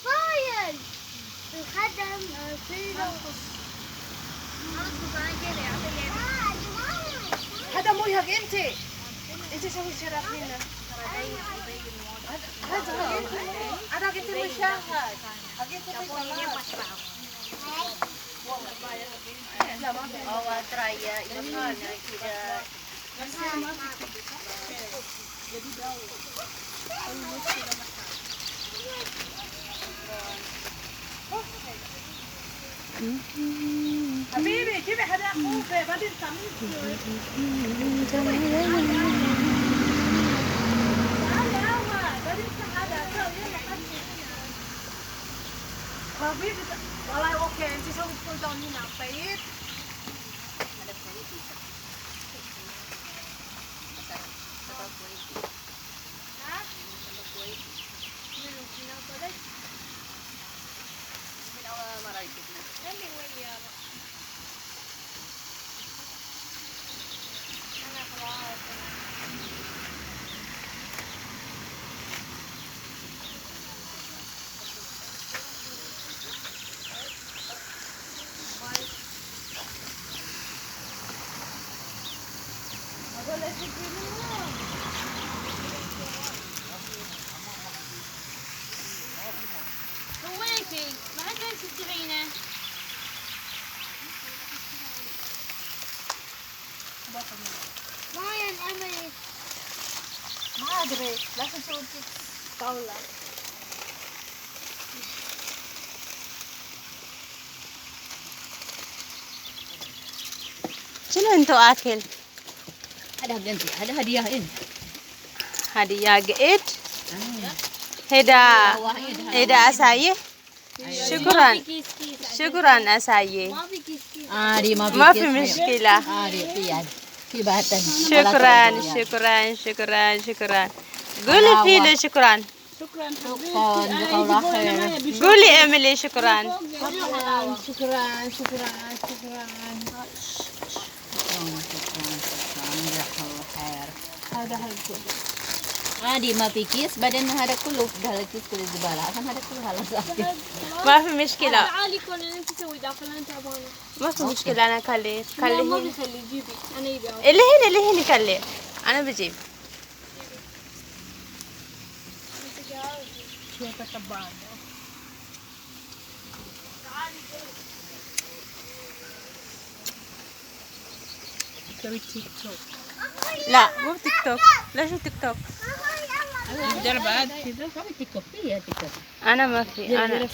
فايل الخدم صيده. هذا مو يهق انت سوي شرف هنا. هذا انا قلت مشاهد أو ترى يبقى كذا. حبيبي جيبي حدا اخوك بعدين تعملي حبيبي والله اوكي انت سوي كل داون هنا طيب. سويتي ما عاد تدعينه. ما ينعمل. ما أدري لازم نسوي طاولة. شنو انتو اكل؟ هذا بنتي هذا هدية إن. هدية قيد. هدا أسايه. شكرا شكرا أسايه. ما في كيس كيس. دي ما في مشكلة. في باتن. شكرا شكرا شكرا شكرا. قولي فيلو شكرا. شكرا قولي إيميلي شكرا. شكرا. هذا هالكل. دي ما في كيس بعدين هذا كله ده الكيس كله زبالة عشان هذا كله هلا ما في مشكلة. تعالي كون انت تسوي داخل انت تعبانه. ما في مشكلة أنا كلي لا ما هنا. بيخلي جيبي انا يبي. اللي هنا كلي. أنا بجيب. سوي تيك توك. لا مو تيك توك. لا شو تيك توك. جرب عاد كذا. تيك توك فيها تيك توك. أنا ما في أنا